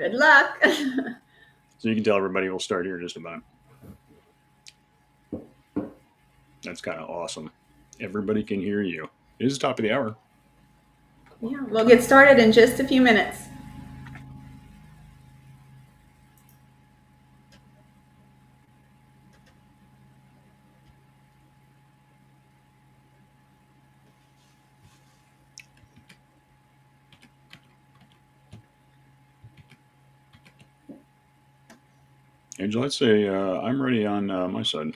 Good luck. So you can tell everybody we'll start here in just a minute. That's kind of awesome. Everybody can hear you. It is the top of the hour. Yeah, we'll get started in just a few minutes. Angela, let's say I'm ready on my side.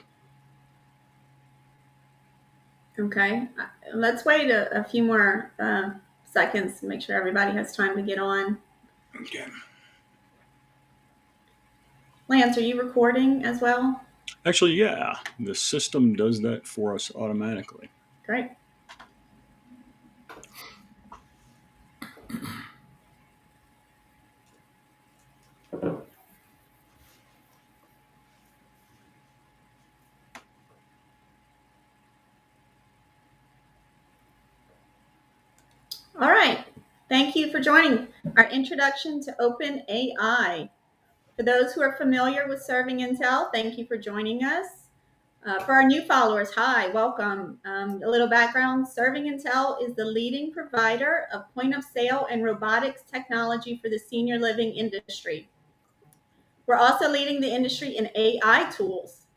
Okay, let's wait a few more seconds to make sure everybody has time to get on. Okay. Lance, are you recording as well? Actually, yeah, the system does that for us automatically. Great. All right. Thank you for joining our introduction to OpenAI. For those who are familiar with ServingIntel, thank you for joining us. For our new followers, hi, welcome. A little background, ServingIntel is the leading provider of point of sale and robotics technology for the senior living industry. We're also leading the industry in AI tools.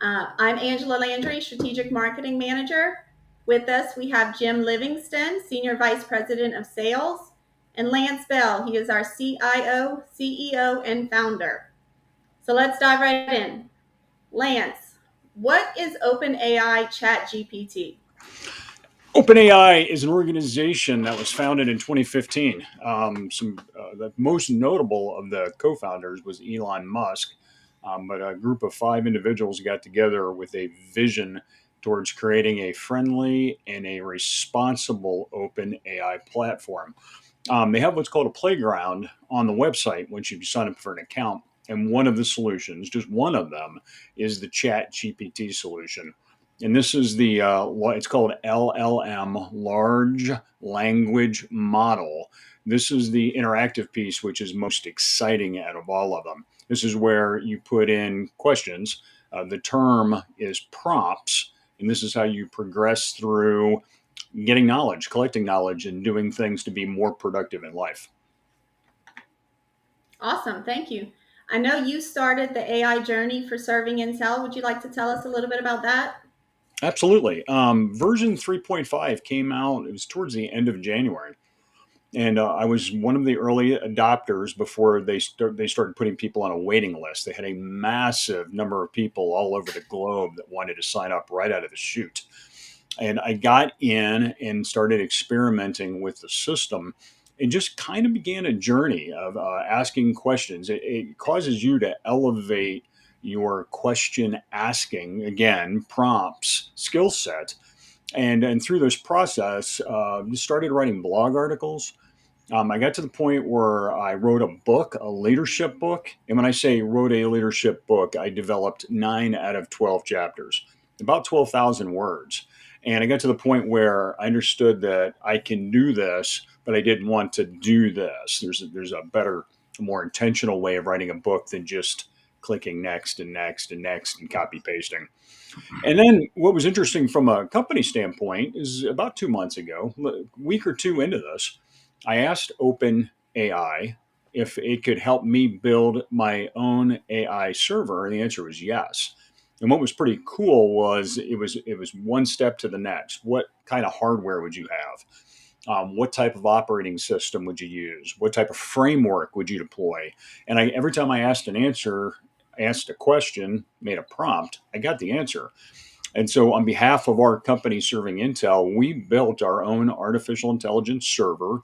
I'm Angela Landry, Strategic Marketing Manager. With us, we have Jim Livingston, Senior Vice President of Sales, and Lance Bell. He is our CIO, CEO, and founder. So let's dive right in. Lance, what is OpenAI ChatGPT? OpenAI is an organization that was founded in 2015. The most notable of the co-founders was Elon Musk, but a group of 5 individuals got together with a vision towards creating a friendly and a responsible open AI platform. They have what's called a playground on the website once you sign up for an account. And one of the solutions, just one of them, is the Chat GPT solution. And this is it's called LLM, Large Language Model. This is the interactive piece, which is most exciting out of all of them. This is where you put in questions. The term is prompts, and this is how you progress through getting knowledge, collecting knowledge, and doing things to be more productive in life. Awesome, thank you. I know you started the AI journey for ServingIntel. Would you like to tell us a little bit about that? Absolutely. Version 3.5 came out, it was towards the end of January. And I was one of the early adopters before they started putting people on a waiting list. They had a massive number of people all over the globe that wanted to sign up right out of the chute. And I got in and started experimenting with the system and just kind of began a journey of asking questions. It causes you to elevate your question asking, again, prompts, skill set. And through this process, started writing blog articles. I got to the point where I wrote a book, a leadership book. And when I say wrote a leadership book, I developed 9 out of 12 chapters, about 12,000 words. And I got to the point where I understood that I can do this, but I didn't want to do this. There's a better, more intentional way of writing a book than just clicking next and next and next and copy pasting. And then what was interesting from a company standpoint is about 2 months ago, a week or two into this, I asked OpenAI if it could help me build my own AI server, and the answer was yes. And what was pretty cool was it was one step to the next. What kind of hardware would you have? What type of operating system would you use? What type of framework would you deploy? And every time I asked a question, made a prompt, I got the answer. And so, on behalf of our company Serving Intel, we built our own artificial intelligence server.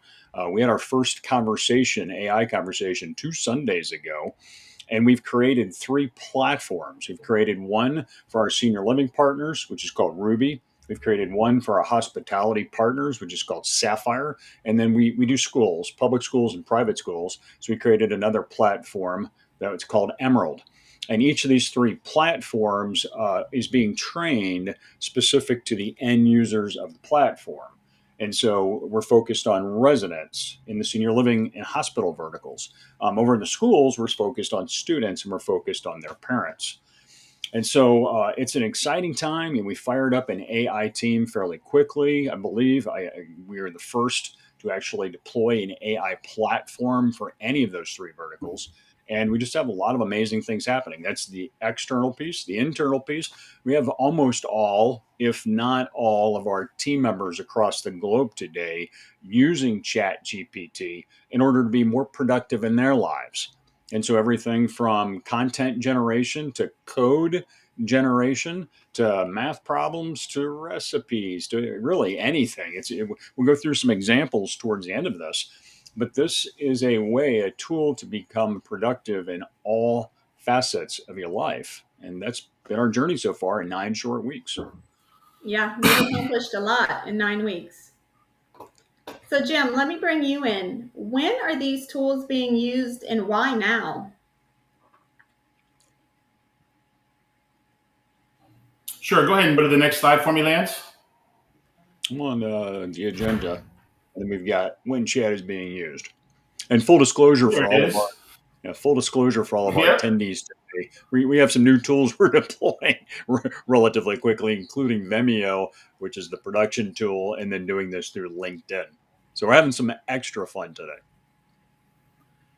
We had our first conversation, AI conversation, 2 Sundays ago. And we've created 3 platforms. We've created one for our senior living partners, which is called Ruby. We've created one for our hospitality partners, which is called Sapphire. And then we do schools, public schools and private schools. So we created another platform that's called Emerald. And each of these 3 platforms is being trained specific to the end users of the platform. And so we're focused on residents in the senior living and hospital verticals. Over in the schools, we're focused on students and we're focused on their parents. And so it's an exciting time, and we fired up an AI team fairly quickly. I believe we are the first to actually deploy an AI platform for any of those three verticals. And we just have a lot of amazing things happening. That's the external piece. The internal piece, we have almost all, if not all, of our team members across the globe today using Chat GPT in order to be more productive in their lives. And so everything from content generation to code generation to math problems to recipes to really anything. We'll go through some examples towards the end of this, but this is a tool to become productive in all facets of your life. And that's been our journey so far in 9 short weeks. Yeah, we've accomplished a lot in 9 weeks. So, Jim, let me bring you in. When are these tools being used and why now? Sure. Go ahead and go to the next slide for me, Lance. I'm on the agenda, and then we've got when chat is being used. And full disclosure There for it all of our is. full disclosure for all of our Yep. attendees today, we have some new tools we're deploying relatively quickly, including Vimeo, which is the production tool, and then doing this through LinkedIn. So we're having some extra fun today.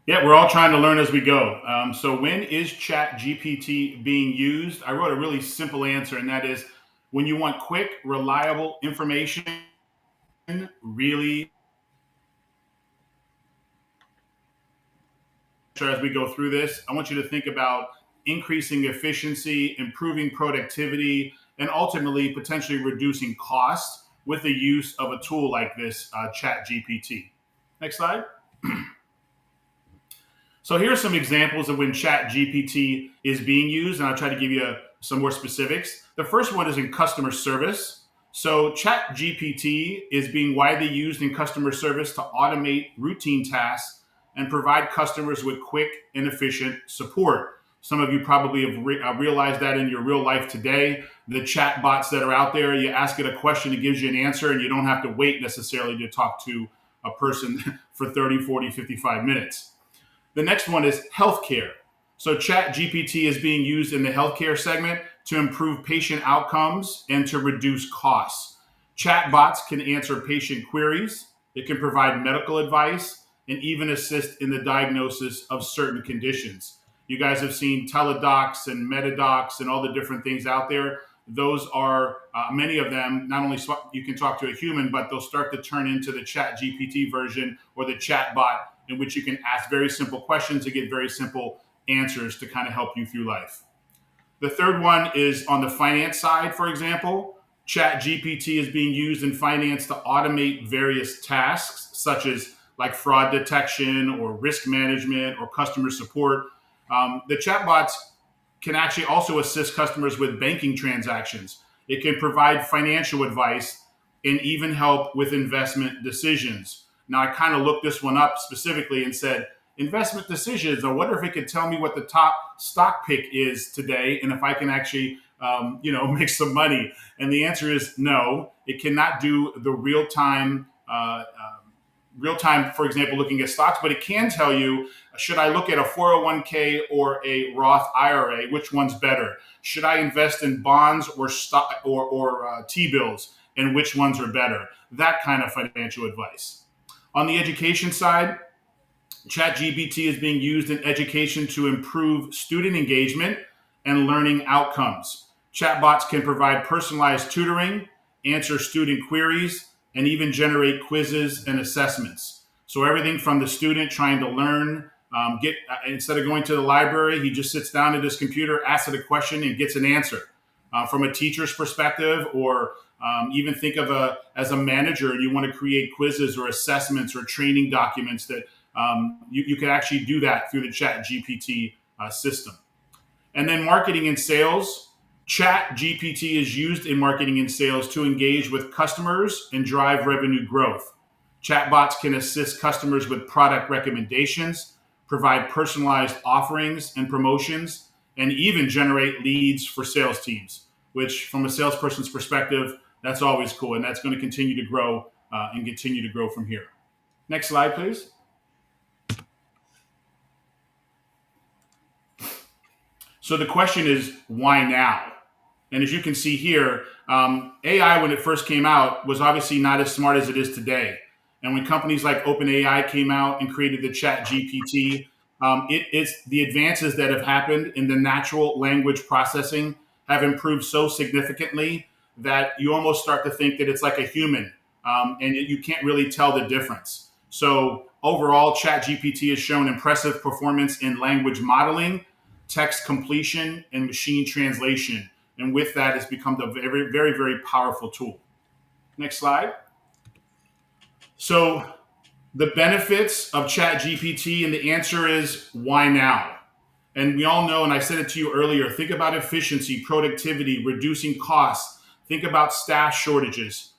Yeah, we're all trying to learn as we go. So, when is Chat GPT being used? I wrote a really simple answer, and that is when you want quick, reliable information, really, as we go through this, I want you to think about increasing efficiency, improving productivity, and ultimately potentially reducing costs with the use of a tool like this, Chat GPT. Next slide. So here are some examples of when Chat GPT is being used, and I'll try to give you some more specifics. The first one is in customer service. So Chat GPT is being widely used in customer service to automate routine tasks and provide customers with quick and efficient support. Some of you probably have realized that in your real life today. The chat bots that are out there, you ask it a question, it gives you an answer, and you don't have to wait necessarily to talk to a person for 30, 40, 55 minutes. The next one is healthcare. So, Chat GPT is being used in the healthcare segment to improve patient outcomes and to reduce costs. Chatbots can answer patient queries, it can provide medical advice, and even assist in the diagnosis of certain conditions. You guys have seen teledocs and metadocs and all the different things out there. Those are many of them. Not only you can talk to a human, but they'll start to turn into the Chat GPT version or the chatbot in which you can ask very simple questions to get very simple answers to kind of help you through life. The third one is on the finance side, for example. Chat GPT is being used in finance to automate various tasks, such as like fraud detection or risk management or customer support. The chatbots can actually also assist customers with banking transactions. It can provide financial advice and even help with investment decisions. Now, I kind of looked this one up specifically and said, investment decisions. I wonder if it could tell me what the top stock pick is today and if I can actually, make some money. And the answer is no. It cannot do the real time, for example, looking at stocks, but it can tell you, should I look at a 401k or a Roth IRA? Which one's better? Should I invest in bonds or stock or T-bills? And which ones are better? That kind of financial advice. On the education side, ChatGPT is being used in education to improve student engagement and learning outcomes. Chatbots can provide personalized tutoring, answer student queries, and even generate quizzes and assessments. So everything from the student trying to learn, get instead of going to the library, he just sits down at his computer, asks it a question, and gets an answer. From a teacher's perspective, or even think of as a manager, and you want to create quizzes or assessments or training documents that you can actually do that through the Chat GPT system. And then marketing and sales. Chat GPT is used in marketing and sales to engage with customers and drive revenue growth. Chatbots can assist customers with product recommendations, provide personalized offerings and promotions, and even generate leads for sales teams, which, from a salesperson's perspective, that's always cool. And that's going to continue to grow and continue to grow from here. Next slide, please. So the question is, why now? And as you can see here, AI, when it first came out, was obviously not as smart as it is today. And when companies like OpenAI came out and created the Chat GPT, it's the advances that have happened in the natural language processing have improved so significantly that you almost start to think that it's like a human, and you can't really tell the difference. So overall, Chat GPT has shown impressive performance in language modeling, text completion, and machine translation. And with that, it's become a very, very, very powerful tool. Next slide. So the benefits of Chat GPT, and the answer is why now? And we all know, and I said it to you earlier, think about efficiency, productivity, reducing costs. Think about staff shortages.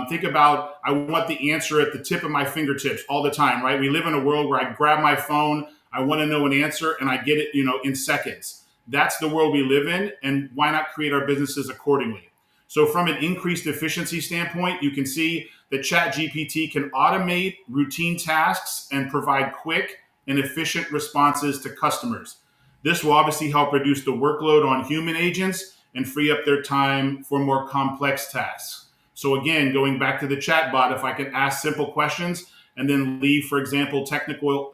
Think about, I want the answer at the tip of my fingertips all the time, right? We live in a world where I grab my phone, I want to know an answer, and I get it, in seconds. That's the world we live in, and why not create our businesses accordingly? So from an increased efficiency standpoint, you can see that ChatGPT can automate routine tasks and provide quick and efficient responses to customers. This will obviously help reduce the workload on human agents and free up their time for more complex tasks. So again, going back to the chatbot, if I can ask simple questions and then leave, for example,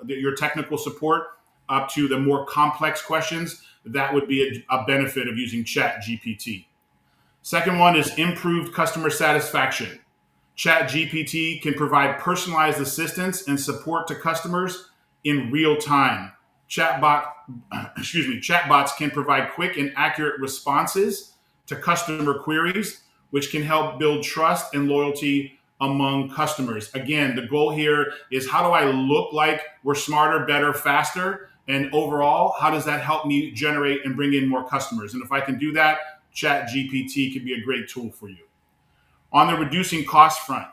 your technical support up to the more complex questions, that would be a benefit of using ChatGPT. Second one is improved customer satisfaction. ChatGPT can provide personalized assistance and support to customers in real time. Chatbots can provide quick and accurate responses to customer queries, which can help build trust and loyalty among customers. Again, the goal here is, how do I look like we're smarter, better, faster? And overall, how does that help me generate and bring in more customers? And if I can do that, ChatGPT can be a great tool for you. On the reducing cost front,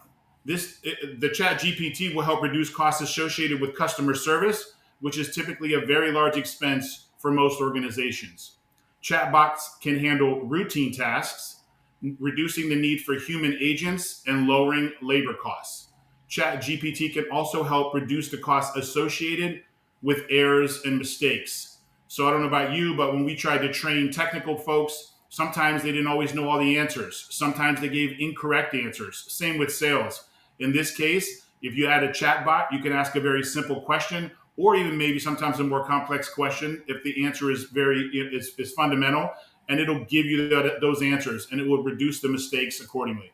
the ChatGPT will help reduce costs associated with customer service, which is typically a very large expense for most organizations. Chatbots can handle routine tasks, reducing the need for human agents and lowering labor costs. ChatGPT can also help reduce the costs associated with errors and mistakes. So I don't know about you, but when we tried to train technical folks, sometimes they didn't always know all the answers. Sometimes they gave incorrect answers. Same with sales. In this case, if you add a chatbot, you can ask a very simple question, or even maybe sometimes a more complex question if the answer is fundamental, and it'll give you those answers, and it will reduce the mistakes accordingly.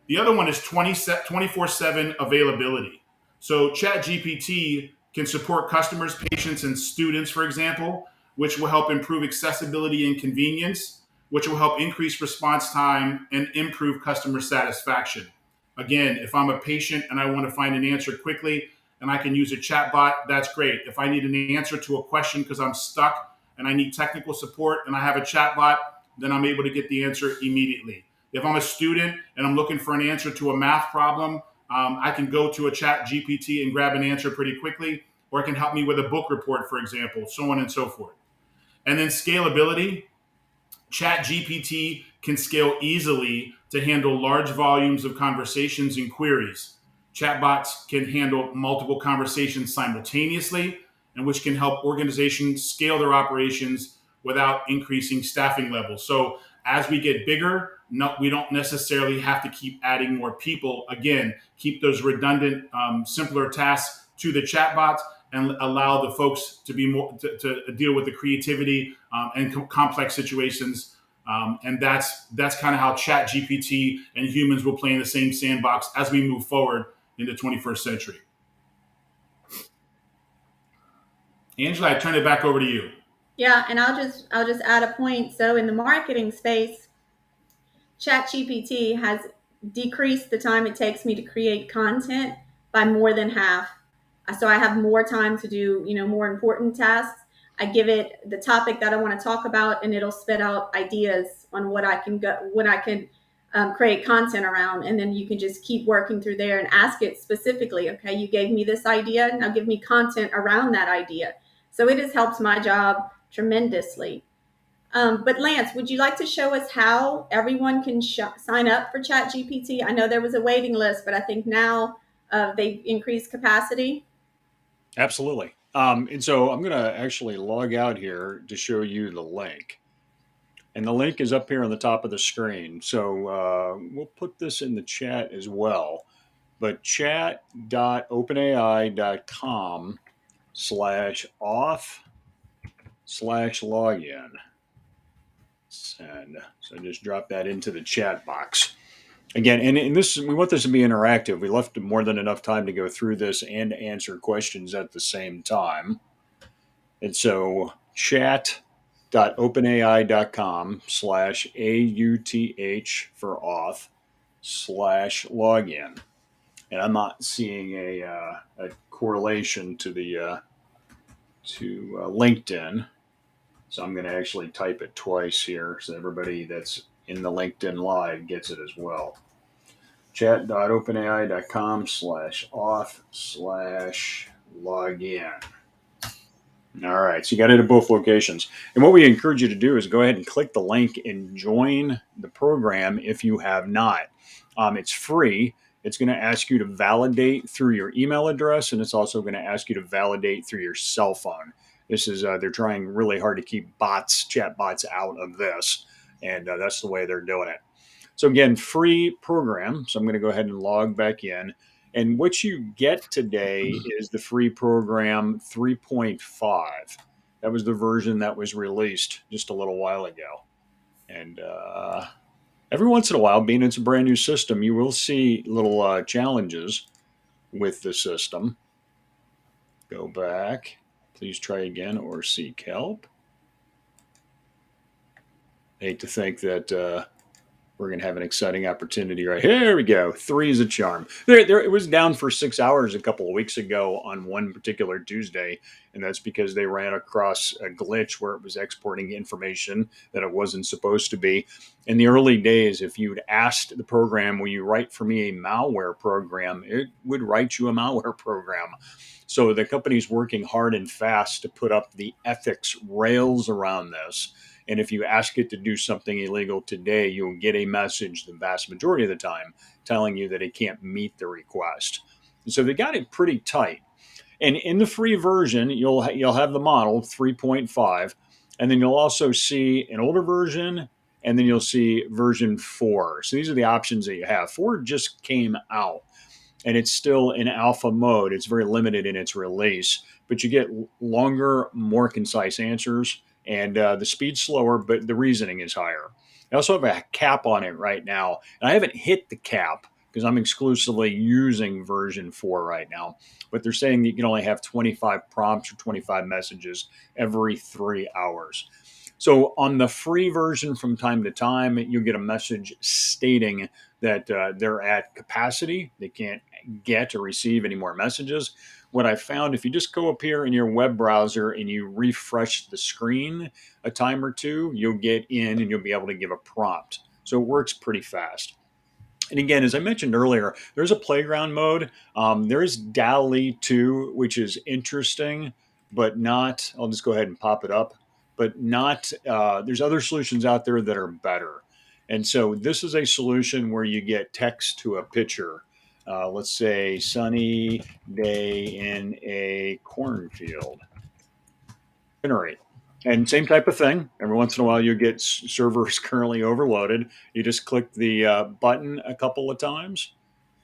The other one is 24/7 availability. So ChatGPT can support customers, patients, and students, for example, which will help improve accessibility and convenience, which will help increase response time and improve customer satisfaction. Again, if I'm a patient and I want to find an answer quickly and I can use a chatbot, that's great. If I need an answer to a question because I'm stuck and I need technical support and I have a chatbot, then I'm able to get the answer immediately. If I'm a student and I'm looking for an answer to a math problem, I can go to a chat GPT and grab an answer pretty quickly, or it can help me with a book report, for example, so on and so forth. And then scalability. Chat GPT can scale easily to handle large volumes of conversations and queries. Chatbots can handle multiple conversations simultaneously, and which can help organizations scale their operations without increasing staffing levels. So as we get bigger, we don't necessarily have to keep adding more people. Again, keep those redundant, simpler tasks to the chatbots and allow the folks to be more to deal with the creativity and complex situations. And that's kind of how Chat GPT and humans will play in the same sandbox as we move forward in the 21st century. Angela, I turn it back over to you. Yeah, and I'll just add a point. So in the marketing space, ChatGPT has decreased the time it takes me to create content by more than half. So I have more time to do, more important tasks. I give it the topic that I want to talk about, and it'll spit out ideas on what I can create content around, and then you can just keep working through there and ask it specifically. Okay, you gave me this idea, now give me content around that idea. So it has helped my job tremendously. But Lance, would you like to show us how everyone can sign up for ChatGPT? I know there was a waiting list, but I think now they've increased capacity. Absolutely. And so I'm going to actually log out here to show you the link. And the link is up here on the top of the screen. So we'll put this in the chat as well. But chat.openai.com/auth/login. And so just drop that into the chat box. Again, and this we want this to be interactive. We left more than enough time to go through this and answer questions at the same time. And so chat.openai.com/auth for auth/login. And I'm not seeing a correlation to the LinkedIn, so I'm going to actually type it twice here so everybody that's in the LinkedIn live gets it as well. Chat.openai.com/auth/login. All right, so you got it at both locations. And what we encourage you to do is go ahead and click the link and join the program if you have not. It's free. It's going to ask you to validate through your email address, and it's also going to ask you to validate through your cell phone. This is they're trying really hard to keep chat bots out of this, and that's the way they're doing it. So again, free program. So I'm going to go ahead and log back in. And what you get today is the free program 3.5. That was the version that was released just a little while ago. And every once in a while, being it's a brand new system, you will see little challenges with the system. Go back. Please try again or seek help. I hate to think that we're going to have an exciting opportunity right here. Here we go. 3 is a charm. It was down for 6 hours a couple of weeks ago on one particular Tuesday, and that's because they ran across a glitch where it was exporting information that it wasn't supposed to be. In the early days, if you'd asked the program, will you write for me a malware program, it would write you a malware program. So the company's working hard and fast to put up the ethics rails around this. And if you ask it to do something illegal today, you'll get a message the vast majority of the time telling you that it can't meet the request. And so they got it pretty tight. And in the free version, you'll have the model 3.5, and then you'll also see an older version, and then you'll see version 4. So these are the options that you have. 4 just came out, and it's still in alpha mode. It's very limited in its release, but you get longer, more concise answers, and the speed's slower, but the reasoning is higher. I also have a cap on it right now, and I haven't hit the cap because I'm exclusively using version 4 right now. But they're saying that you can only have 25 prompts or 25 messages every 3 hours. So on the free version, from time to time, you'll get a message stating that they're at capacity. They can't get or receive any more messages. What I found, if you just go up here in your web browser and you refresh the screen a time or two, you'll get in and you'll be able to give a prompt. So it works pretty fast. And again, as I mentioned earlier, there's a playground mode. There is DALI 2, which is interesting, but not, I'll just go ahead and pop it up, but not, there's other solutions out there that are better. And so this is a solution where you get text to a picture. Let's say sunny day in a cornfield. Generate. And same type of thing. Every once in a while, you get servers currently overloaded. You just click the button a couple of times,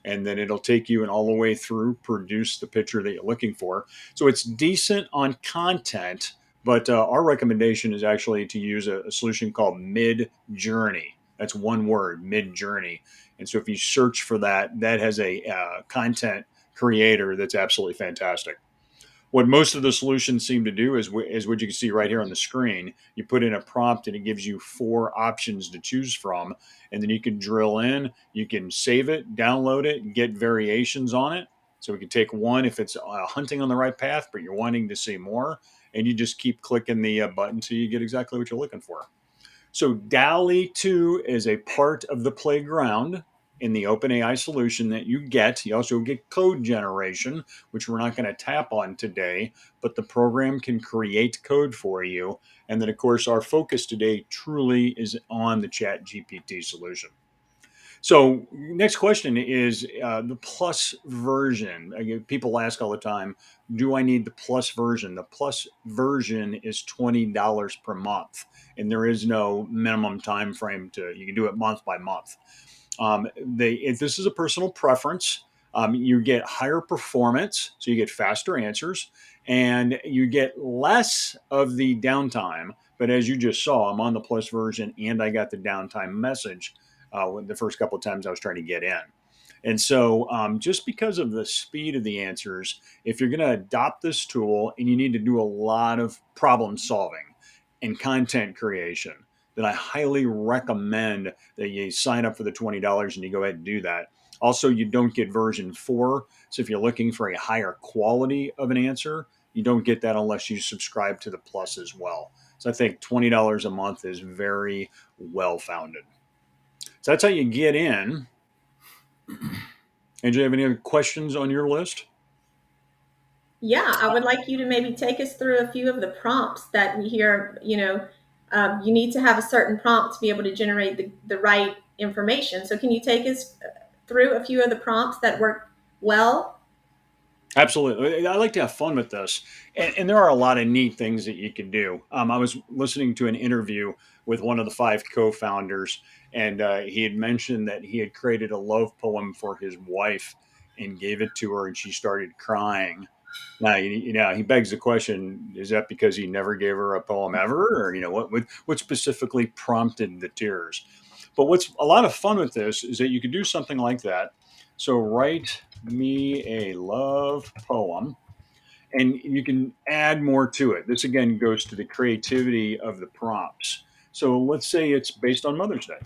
and then it'll take you and all the way through produce the picture that you're looking for. So it's decent on content, but our recommendation is actually to use a solution called Mid Journey. That's one word, Mid Journey. And so if you search for that, that has a content creator that's absolutely fantastic. What most of the solutions seem to do is what you can see right here on the screen. You put in a prompt and it gives you 4 options to choose from. And then you can drill in, you can save it, download it, and get variations on it. So we can take one if it's hunting on the right path, but you're wanting to see more. And you just keep clicking the button until you get exactly what you're looking for. So DALI 2 is a part of the playground. in the OpenAI solution that you get. You also get code generation, which we're not going to tap on today, but the program can create code for you. And then, of course, our focus today truly is on the Chat GPT solution. So, next question is the plus version. People ask all the time, do I need the plus version? The plus version is $20 per month, and there is no minimum time frame to. You can do it month by month. If this is a personal preference, you get higher performance, so you get faster answers, and you get less of the downtime. But as you just saw, I'm on the plus version, and I got the downtime message the first couple of times I was trying to get in. And so, just because of the speed of the answers, if you're going to adopt this tool and you need to do a lot of problem solving and content creation, then I highly recommend that you sign up for the $20 and you go ahead and do that. Also, you don't get version 4. So if you're looking for a higher quality of an answer, you don't get that unless you subscribe to the plus as well. So I think $20 a month is very well founded. So that's how you get in. And do you have any other questions on your list? Yeah, I would like you to maybe take us through a few of the prompts that we hear. You need to have a certain prompt to be able to generate the right information. So, can you take us through a few of the prompts that work well? Absolutely. I like to have fun with this. And there are a lot of neat things that you can do. I was listening to an interview with one of the 5 co founders, and he had mentioned that he had created a love poem for his wife and gave it to her, and she started crying. Now, he begs the question: is that because he never gave her a poem ever, or what specifically prompted the tears? But what's a lot of fun with this is that you could do something like that. So, write me a love poem, and you can add more to it. This again goes to the creativity of the prompts. So, let's say it's based on Mother's Day.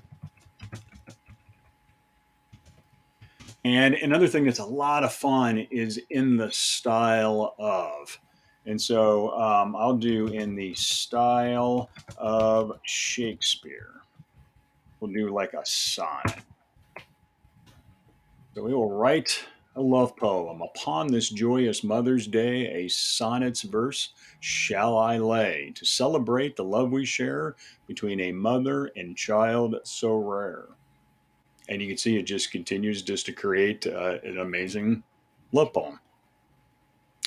And another thing that's a lot of fun is in the style of. And so I'll do in the style of Shakespeare. We'll do like a sonnet. So we will write a love poem. Upon this joyous Mother's Day, a sonnet's verse shall I lay to celebrate the love we share between a mother and child so rare. And you can see it just continues just to create an amazing love poem.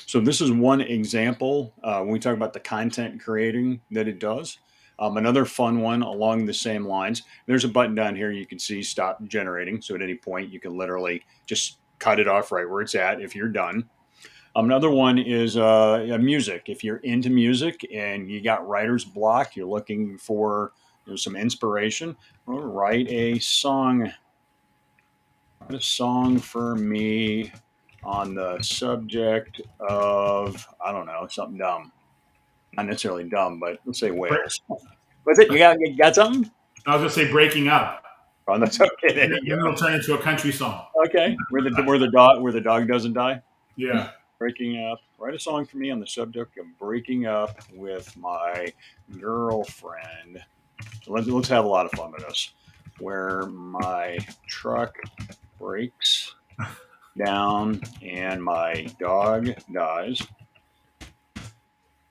So this is one example when we talk about the content creating that it does. Another fun one along the same lines. There's a button down here you can see stop generating. So at any point you can literally just cut it off right where it's at if you're done. Another one is music. If you're into music and you got writer's block, you're looking for some inspiration, well, write a song for me on the subject of, I don't know, something dumb. Not necessarily dumb, but let's say whales. What's it? You got something? I was going to say breaking up. Oh, that's okay. There And you then go. it'll turn into a country song. Okay, where the dog doesn't die. Yeah. Breaking up. Write a song for me on the subject of breaking up with my girlfriend. So let's have a lot of fun with this. Where my truck breaks down and my dog dies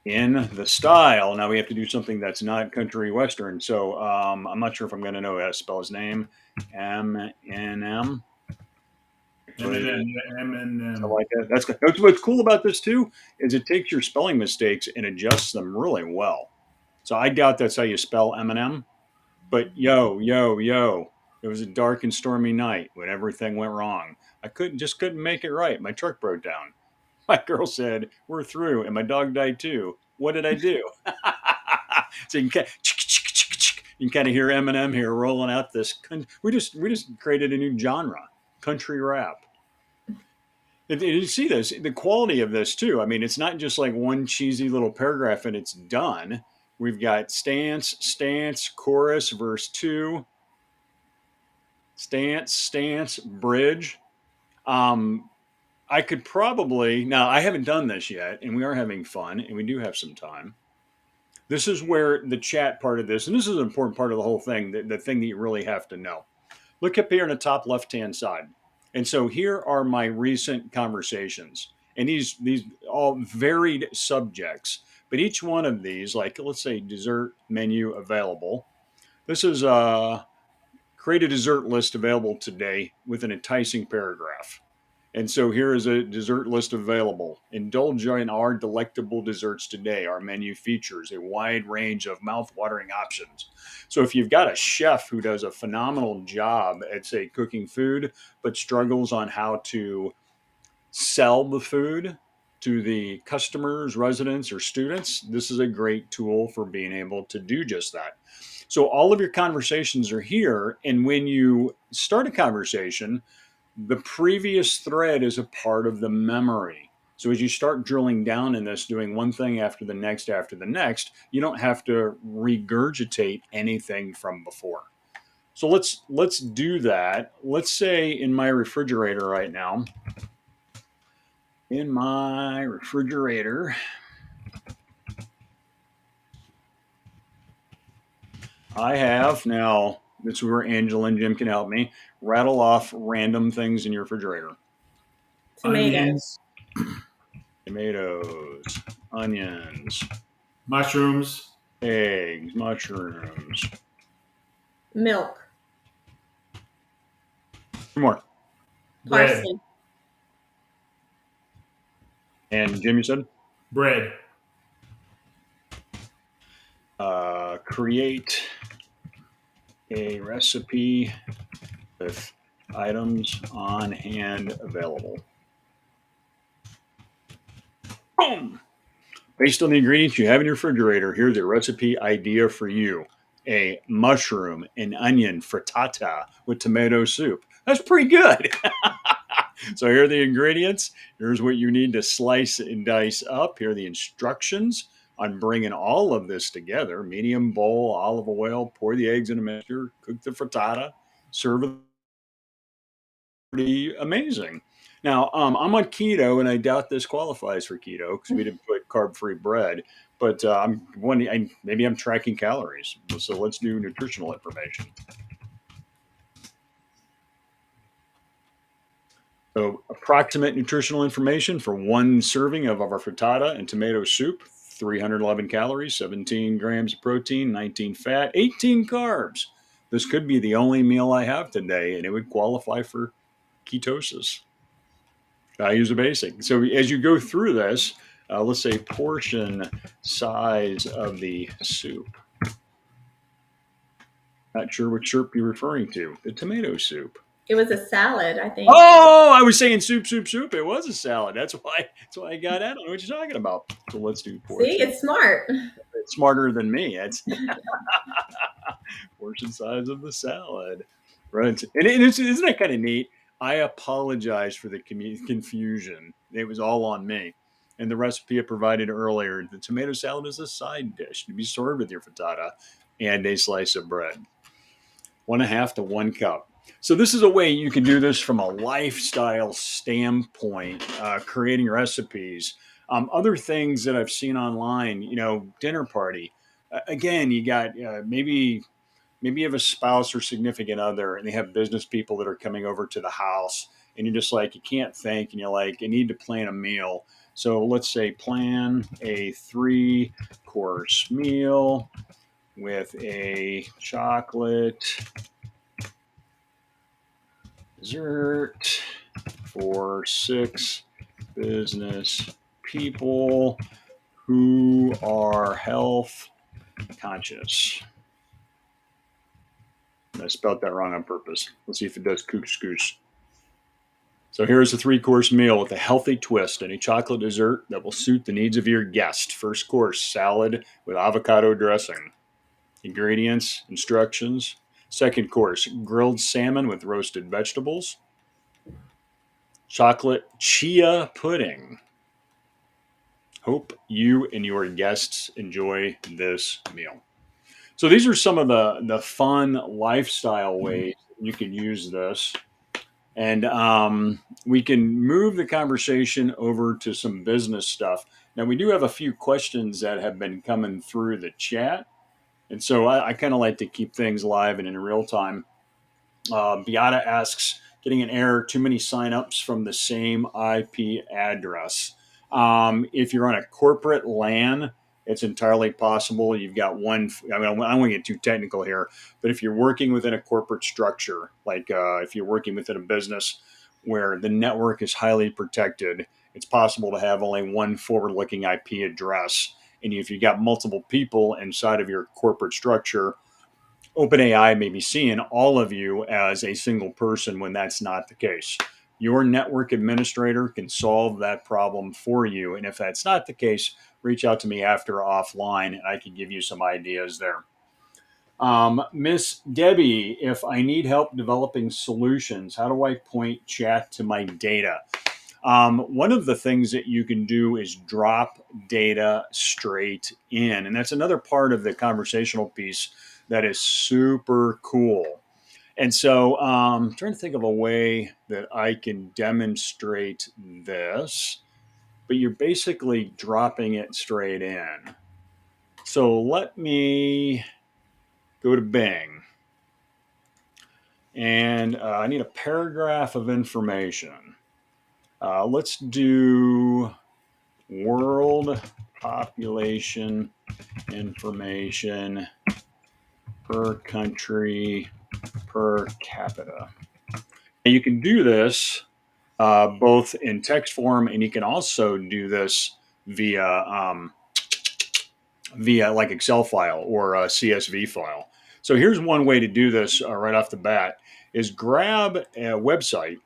in the style. Now we have to do something that's not country western. So I'm not sure if I'm going to know how to spell his name. M-N-M. Eminem. Something Eminem. like that. That's what's cool about this too is it takes your spelling mistakes and adjusts them really well. So I doubt that's how you spell Eminem. But yo, yo, yo, it was a dark and stormy night when everything went wrong. I couldn't make it right. My truck broke down. My girl said, "We're through," and my dog died too. What did I do? So you can kind of hear Eminem here rolling out this. We just created a new genre, country rap. And you see this, the quality of this too. I mean, it's not just like one cheesy little paragraph and it's done. We've got stance, stance, chorus, verse 2, stance, stance, bridge. Um, I could probably, now I haven't done this yet, and we are having fun, and we do have some time. This is where the chat part of this, and this is an important part of the whole thing, the thing that you really have to know. Look up here in the top left-hand side. And so here are my recent conversations. And these all varied subjects, but each one of these, like let's say dessert menu available. This is create a dessert list available today with an enticing paragraph. And so here is a dessert list available. Indulge in our delectable desserts today. Our menu features a wide range of mouth-watering options. So if you've got a chef who does a phenomenal job at, say, cooking food, but struggles on how to sell the food to the customers, residents, or students, this is a great tool for being able to do just that. So all of your conversations are here. And when you start a conversation, the previous thread is a part of the memory. So as you start drilling down in this, doing one thing after the next, you don't have to regurgitate anything from before. So let's do that. Let's say in my refrigerator right now, in my refrigerator, I have now, this is where Angela and Jim can help me, rattle off random things in your refrigerator. Tomatoes, Onions, Tomatoes, onions, mushrooms, eggs, mushrooms. milk, Two more. bread, parsley, And Jim, you said bread, create a recipe with items on hand available. Boom! Based on the ingredients you have in your refrigerator, here's a recipe idea for you: a mushroom and onion frittata with tomato soup. That's pretty good. So here are the ingredients. Here's what you need to slice and dice up. Here are the instructions on bringing all of this together. Medium bowl, olive oil, pour the eggs in a mixture, cook the frittata, serve it. Pretty amazing. Now, I'm on keto, and I doubt this qualifies for keto because we didn't put carb-free bread. But I'm wondering, maybe I'm tracking calories. So let's do nutritional information. So, approximate nutritional information for one serving of our frittata and tomato soup: 311 calories, 17 grams of protein, 19 fat, 18 carbs. This could be the only meal I have today, and it would qualify for ketosis. Values are basic. So, as you go through this, let's say portion size of the soup. Not sure what soup you're referring to. The tomato soup. it was a salad, I think. Oh, I was saying soup, soup, soup. It was a salad. That's why I got at. I don't know what you're talking about. So let's do See, portion. it's smart. It's smarter than me. It's portion size of the salad. Right. And isn't that kind of neat? I apologize for the confusion. It was all on me. And the recipe I provided earlier, the tomato salad is a side dish to be served with your frittata and a slice of bread. 1.5 to 1 cup. So this is a way you can do this from a lifestyle standpoint, creating recipes. Other things that I've seen online, dinner party. Again, you got maybe you have a spouse or significant other, and they have business people that are coming over to the house, and you're just like you can't think, and you're like, I need to plan a meal. So let's say plan a 3-course meal with a chocolate dessert for 6 business people who are health conscious. I spelled that wrong on purpose. Let's see if it does couscous. So here's a 3-course meal with a healthy twist and a chocolate dessert that will suit the needs of your guest. First course, salad with avocado dressing. Ingredients, instructions. Second course, grilled salmon with roasted vegetables. Chocolate chia pudding. Hope you and your guests enjoy this meal. So these are some of the fun lifestyle ways you can use this. And we can move the conversation over to some business stuff. Now, we do have a few questions that have been coming through the chat. And so I kind of like to keep things live and in real time. Beata asks, getting an error, too many signups from the same IP address. If you're on a corporate LAN, it's entirely possible. You've got one. I mean, I don't want to get too technical here, but if you're working within a corporate structure, like if you're working within a business where the network is highly protected, it's possible to have only one forward-looking IP address. And if you've got multiple people inside of your corporate structure, OpenAI may be seeing all of you as a single person when that's not the case. Your network administrator can solve that problem for you. And if that's not the case, reach out to me after offline and I can give you some ideas there. Miss Debbie, if I need help developing solutions, how do I point chat to my data? One of the things that you can do is drop data straight in. And that's another part of the conversational piece that is super cool. And so I'm trying to think of a way that I can demonstrate this, but you're basically dropping it straight in. So let me go to Bing. And I need a paragraph of information. Let's do world population information per country per capita. And you can do this both in text form, and you can also do this via via like Excel file or a CSV file. So here's one way to do this right off the bat: is grab a website.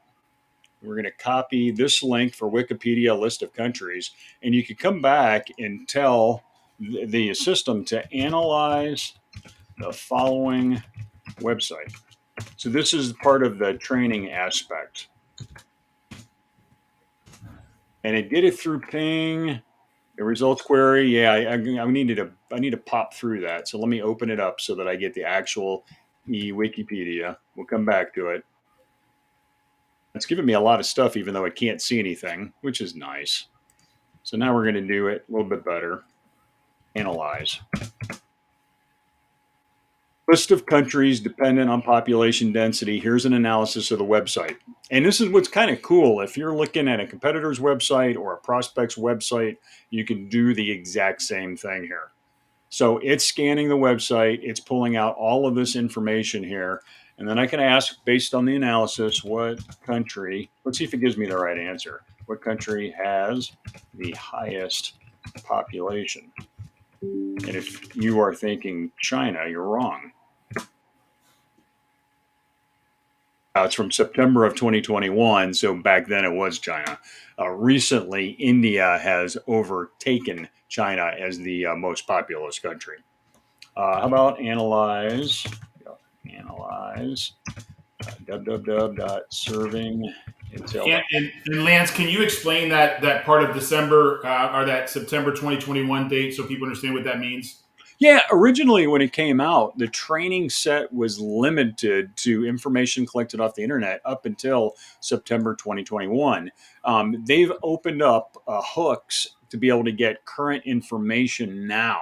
We're going to copy this link for Wikipedia list of countries, and you can come back and tell the system to analyze the following website. So this is part of the training aspect. And it did it through ping, the results query. Yeah, I need to pop through that. So let me open it up so that I get the actual Wikipedia. We'll come back to it. It's giving me a lot of stuff, even though I can't see anything, which is nice. So now we're going to do it a little bit better. Analyze. List of countries dependent on population density. Here's an analysis of the website. And this is what's kind of cool. If you're looking at a competitor's website or a prospect's website, you can do the exact same thing here. So it's scanning the website, it's pulling out all of this information here. And then I can ask, based on the analysis, what country, let's see if it gives me the right answer. What country has the highest population? And if you are thinking China, you're wrong. It's from September of 2021, so back then it was China. Recently, India has overtaken China as the most populous country. How about analyze? Analyze www.servingintel.com. And Lance, can you explain that part of December or that September 2021 date so people understand what that means? Yeah, originally when it came out, the training set was limited to information collected off the internet up until September 2021. They've opened up hooks to be able to get current information now.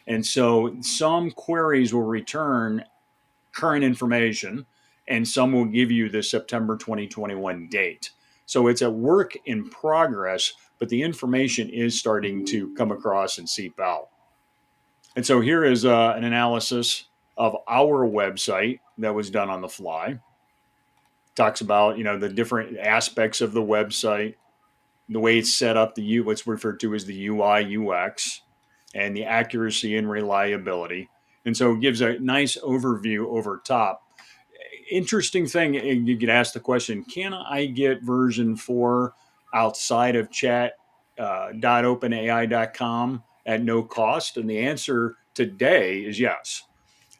And so some queries will return current information, and some will give you the September 2021 date. So it's a work in progress, but the information is starting to come across and seep out. And so here is an analysis of our website that was done on the fly. Talks about the different aspects of the website, the way it's set up, what's referred to as the UI UX, and the accuracy and reliability. And so it gives a nice overview over top. Interesting thing, you could ask the question: can I get version 4 outside of chat.openai.com at no cost? And the answer today is yes.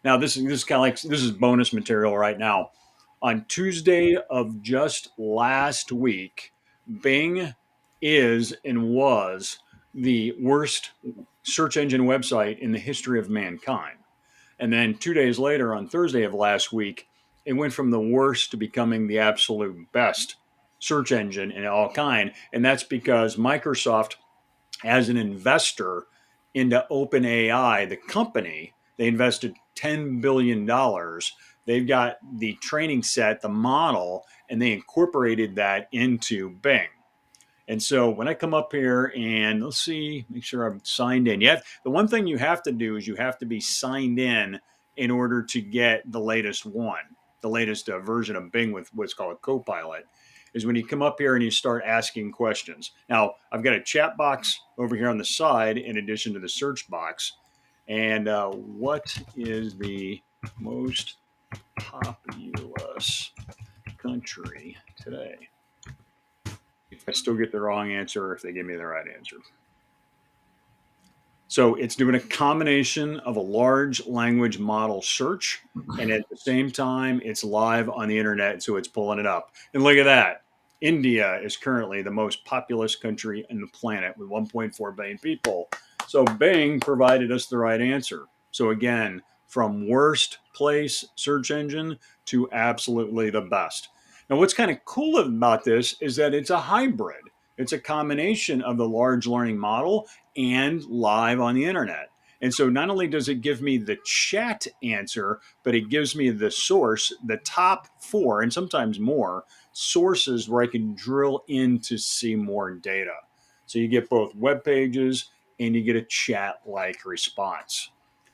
Now this is kind of like, this is bonus material right now. On Tuesday of just last week, Bing is and was the worst search engine website in the history of mankind. And then 2 days later, on Thursday of last week, it went from the worst to becoming the absolute best search engine in all kind. And that's because Microsoft, as an investor into OpenAI, the company, they invested $10 billion they've got the training set, the model, and they incorporated that into Bing. And so when I come up here and let's see, make sure I'm signed in. Yet the one thing you have to do is you have to be signed in order to get the latest one, the latest version of Bing with what's called a Copilot. Is when you come up here and you start asking questions. Now I've got a chat box over here on the side in addition to the search box. And what is the most populous country today? If I still get the wrong answer, or if they give me the right answer. So it's doing a combination of a large language model search, and at the same time, it's live on the internet, so it's pulling it up. And look at that. India is currently the most populous country in the planet with 1.4 billion people. So Bing provided us the right answer. So again, from worst place search engine to absolutely the best. Now, what's kind of cool about this is that it's a hybrid. It's a combination of the large learning model and live on the internet. And so not only does it give me the chat answer, but it gives me the source, the top four, and sometimes more sources where I can drill in to see more data. So you get both web pages and you get a chat like response.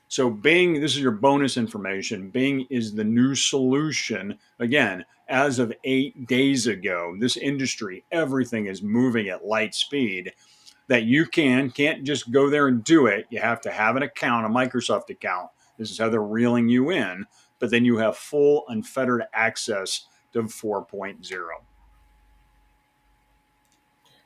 So Bing, this is your bonus information. Bing is the new solution. Again, as of 8 days ago, this industry, everything is moving at light speed that you can't just go there and do it. You have to have an account, a Microsoft account. This is how they're reeling you in. But then you have full unfettered access to 4.0.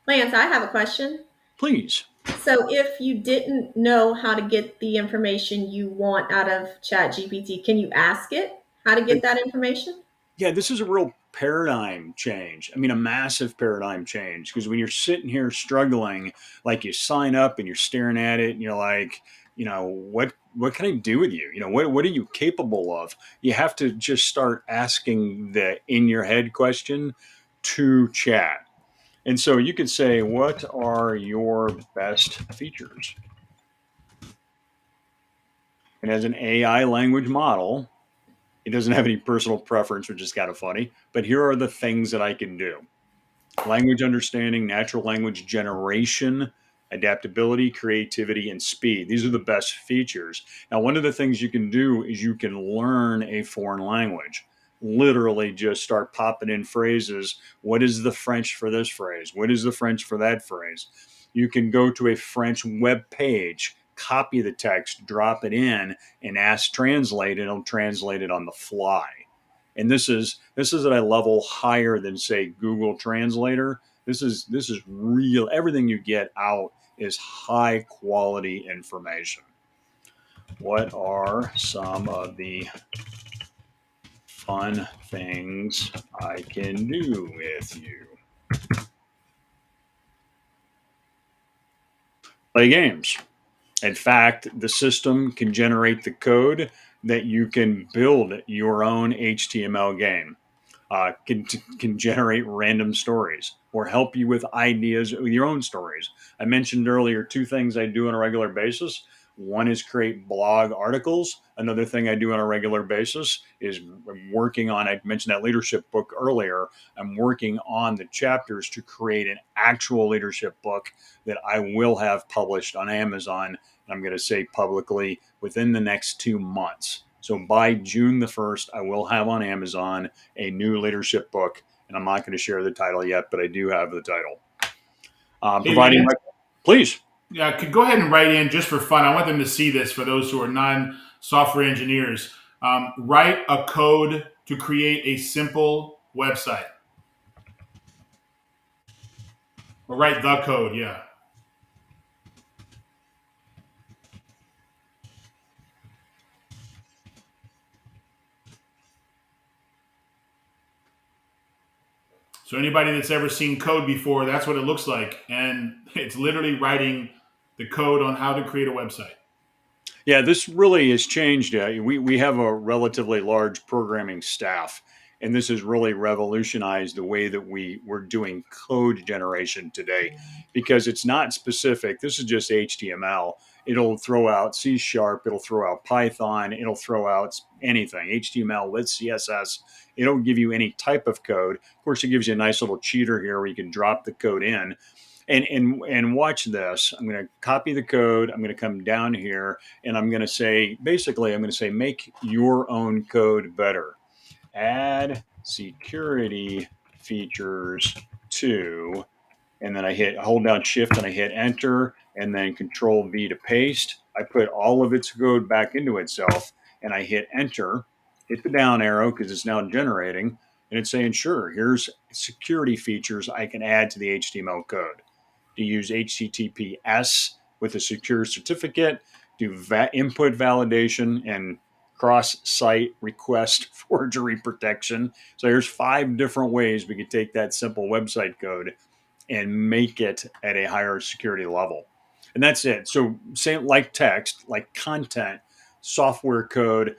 Lance, I have a question. Please. So, if you didn't know how to get the information you want out of ChatGPT, can you ask it how to get that information? Yeah, this is a real paradigm change. I mean, a massive paradigm change because when you're sitting here struggling, like you sign up and you're staring at it and you're like, what can I do with you? What are you capable of? You have to just start asking the in your head question to chat. And so you could say, what are your best features? And as an AI language model, it doesn't have any personal preference, which is kind of funny, but here are the things that I can do: language understanding, natural language generation, adaptability, creativity, and speed. These are the best features. Now, one of the things you can do is you can learn a foreign language. Literally just start popping in phrases. What is the French for this phrase? What is the French for that phrase? You can go to a French web page, copy the text, drop it in, and ask translate, and it'll translate it on the fly. And this is at a level higher than say Google Translator. This is real. Everything you get out is high quality information. What are some of the fun things I can do with you? Play games. In fact, the system can generate the code that you can build your own HTML game. Can generate random stories or help you with ideas with your own stories. I mentioned earlier two things I do on a regular basis. One is create blog articles. Another thing I do on a regular basis is working on, I mentioned that leadership book earlier. I'm working on the chapters to create an actual leadership book that I will have published on Amazon. I'm going to say publicly within the next 2 months. So by June the 1st, I will have on Amazon a new leadership book, and I'm not going to share the title yet, but I do have the title. Hey, Providing, Lance, please. yeah, could go ahead and write in just for fun. I want them to see this for those who are non-software engineers. Write a code to create a simple website, or write the code. Yeah. So anybody that's ever seen code before, that's what it looks like, and it's literally writing the code on how to create a website. Yeah, this really has changed. We have a relatively large programming staff. And this has really revolutionized the way that we're doing code generation today, because it's not specific. This is just HTML. It'll throw out C sharp, it'll throw out Python, it'll throw out anything, HTML with CSS. It'll give you any type of code. Of course, it gives you a nice little cheater here where you can drop the code in. And watch this. I'm going to copy the code. I'm going to come down here and I'm going to say, basically, I'm going to say, make your own code better. Add security features to, and then I hold down shift and I hit enter and then control V to paste. I put all of its code back into itself and I hit enter, hit the down arrow because it's now generating, and it's saying, sure, here's security features I can add to the HTML code. To use HTTPS with a secure certificate, do input validation and cross-site request forgery protection. So here's 5 different ways we could take that simple website code and make it at a higher security level. And that's it. So, same like text, like content, software code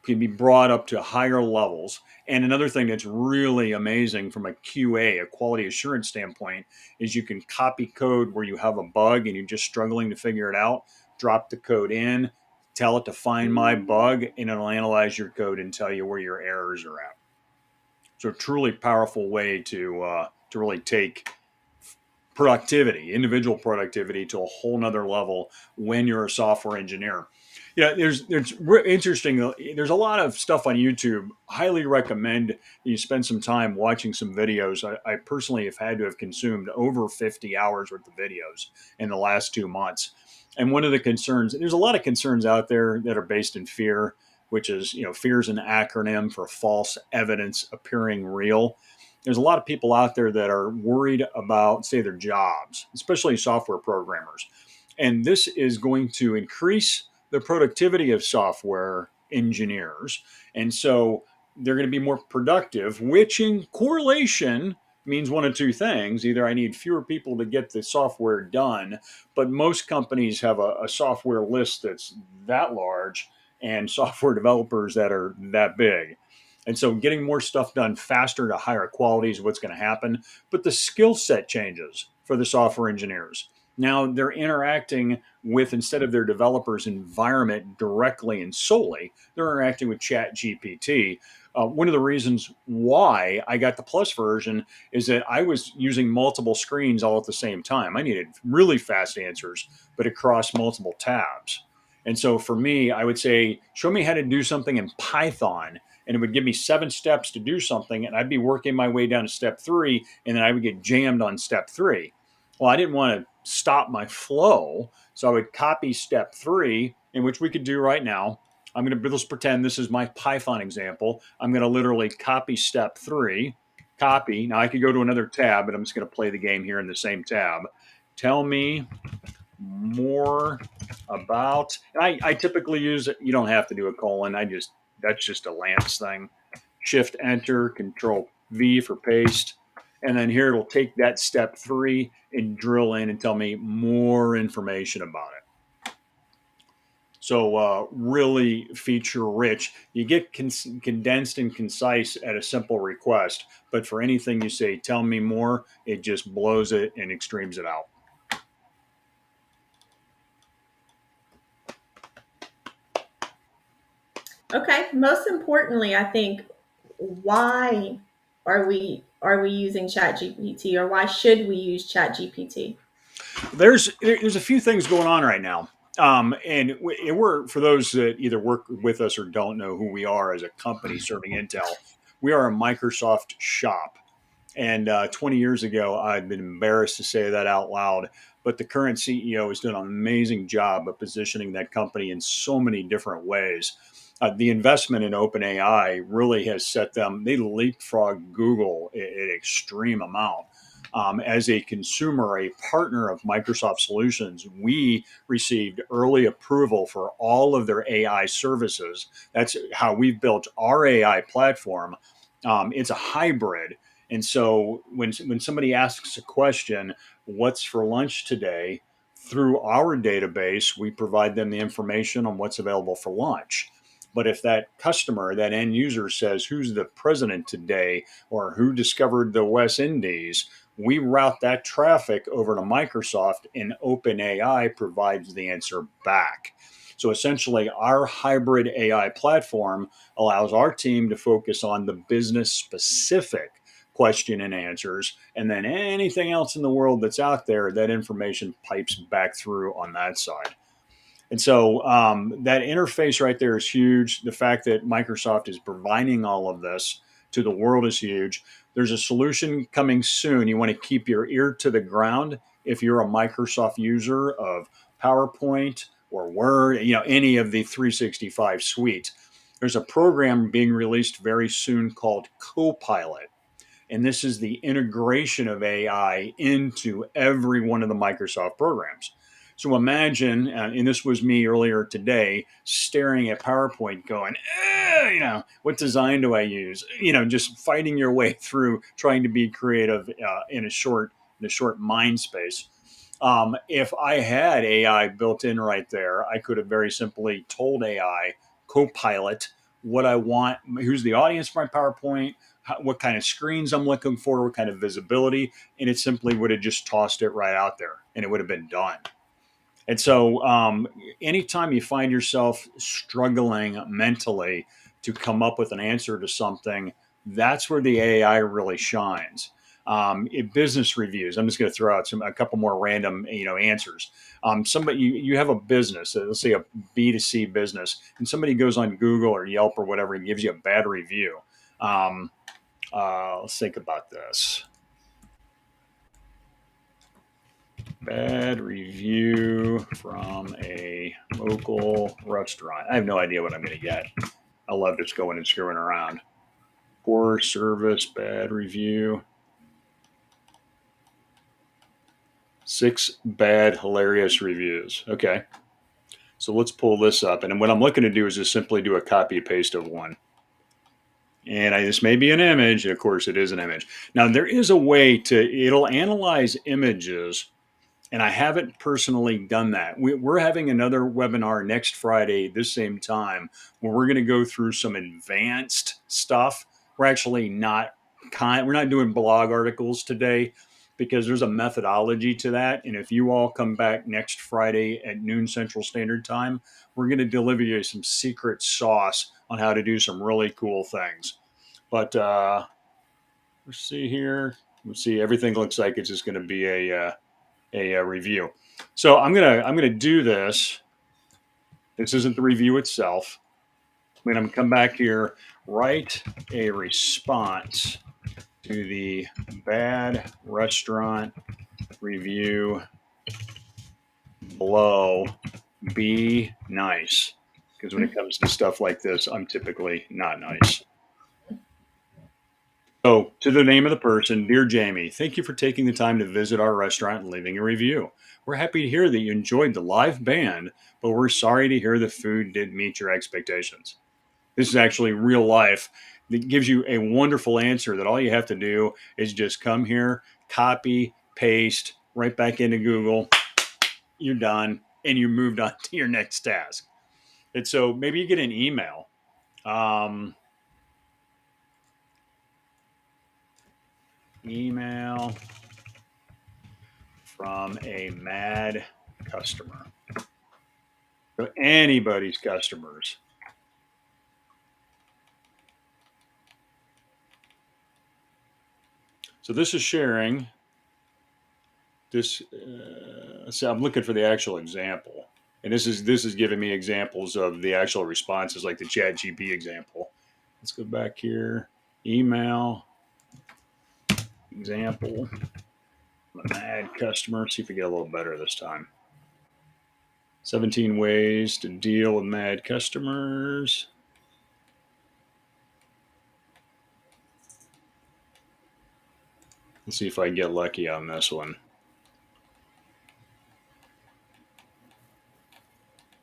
can be brought up to higher levels. And another thing that's really amazing from a QA, a quality assurance standpoint, is you can copy code where you have a bug and you're just struggling to figure it out, drop the code in, tell it to find my bug, and it'll analyze your code and tell you where your errors are at. So, truly powerful way to really take productivity, individual productivity, to a whole nother level when you're a software engineer. Yeah, there's interesting. There's a lot of stuff on YouTube. Highly recommend that you spend some time watching some videos. I personally have had to have consumed over 50 hours worth of videos in the last 2 months. And one of the concerns, there's a lot of concerns out there that are based in fear, which is, fear is an acronym for false evidence appearing real. There's a lot of people out there that are worried about, say, their jobs, especially software programmers. And this is going to increase the productivity of software engineers. And so they're going to be more productive, which in correlation means one of two things. Either I need fewer people to get the software done, but most companies have a software list that's that large and software developers that are that big. And so getting more stuff done faster to higher quality is what's going to happen. But the skill set changes for the software engineers. Now they're interacting with, instead of their developer's environment directly and solely, they're interacting with Chat GPT. One of the reasons why I got the plus version is that I was using multiple screens all at the same time. I needed really fast answers, but across multiple tabs. And so for me, I would say, show me how to do something in Python, and it would give me 7 steps to do something, and I'd be working my way down to step 3, and then I would get jammed on step 3. Well, I didn't want to stop my flow, so I would copy step 3, in which we could do right now. I'm going to, let's pretend this is my Python example. I'm going to literally copy step 3, copy. Now I could go to another tab, but I'm just going to play the game here in the same tab. Tell me more about, and I typically use it. You don't have to do a colon. That's just a Lance thing. Shift enter, control V for paste. And then here it'll take that step 3 and drill in and tell me more information about it. So really feature rich. You get condensed and concise at a simple request, but for anything you say, tell me more, it just blows it and extremes it out. Okay. Most importantly, I think, why are we using ChatGPT, or why should we use ChatGPT? There's a few things going on right now. And we're, for those that either work with us or don't know who we are as a company, ServingIntel, we are a Microsoft shop. And 20 years ago, I'd been embarrassed to say that out loud. But the current CEO has done an amazing job of positioning that company in so many different ways. The investment in OpenAI really has set them, they leapfrog Google an extreme amount. As a consumer, a partner of Microsoft Solutions, we received early approval for all of their AI services. That's how we've built our AI platform. It's a hybrid. And so when somebody asks a question, what's for lunch today? Through our database, we provide them the information on what's available for lunch. But if that customer, that end user says, who's the president today or who discovered the West Indies, we route that traffic over to Microsoft and OpenAI provides the answer back. So essentially, our hybrid AI platform allows our team to focus on the business specific question and answers. And then anything else in the world that's out there, that information pipes back through on that side. And so that interface right there is huge. The fact that Microsoft is providing all of this to the world is huge. There's a solution coming soon. You want to keep your ear to the ground if you're a Microsoft user of PowerPoint or Word, any of the 365 suite. There's a program being released very soon called Copilot. And this is the integration of AI into every one of the Microsoft programs. So imagine, and this was me earlier today, staring at PowerPoint going, what design do I use? Just fighting your way through trying to be creative in a short mind space. If I had AI built in right there, I could have very simply told AI, Copilot, what I want, who's the audience for my PowerPoint, what kind of screens I'm looking for, what kind of visibility, and it simply would have just tossed it right out there and it would have been done. And so, anytime you find yourself struggling mentally to come up with an answer to something, that's where the AI really shines. In business reviews, I'm just going to throw out a couple more random, answers. Somebody, you have a business, let's say a B2C business, and somebody goes on Google or Yelp or whatever and gives you a bad review. Let's think about this. Bad review from a local restaurant. I have no idea what I'm going to get. I love just going and screwing around. Poor service, bad review. 6 bad, hilarious reviews. Okay. So let's pull this up. And what I'm looking to do is just simply do a copy paste of one. And this may be an image. Of course, it is an image. Now, there is a way it'll analyze images, and I haven't personally done that. We're having another webinar next Friday, this same time, where we're going to go through some advanced stuff. We're actually we're not doing blog articles today because there's a methodology to that. And if you all come back next Friday at noon Central Standard Time, we're going to deliver you some secret sauce on how to do some really cool things. But let's see here. Let's see. Everything looks like it's just going to be a review. So I'm gonna do this. This isn't the review itself. I'm gonna come back here, write a response to the bad restaurant review below. Be nice, because when it comes to stuff like this, I'm typically not nice. So, to the name of the person, dear Jamie, thank you for taking the time to visit our restaurant and leaving a review. We're happy to hear that you enjoyed the live band, but we're sorry to hear the food didn't meet your expectations. This is actually real life. It gives you a wonderful answer that all you have to do is just come here, copy, paste, right back into Google. You're done, and you moved on to your next task. And so maybe you get an email. Email from a mad customer. So anybody's customers. So this is sharing this. So I'm looking for the actual example, and this is giving me examples of the actual responses, like the Chat GP example. Let's go back here. Email example. A mad customer. See if we get a little better this time. 17 ways to deal with mad customers. Let's see if I get lucky on this one.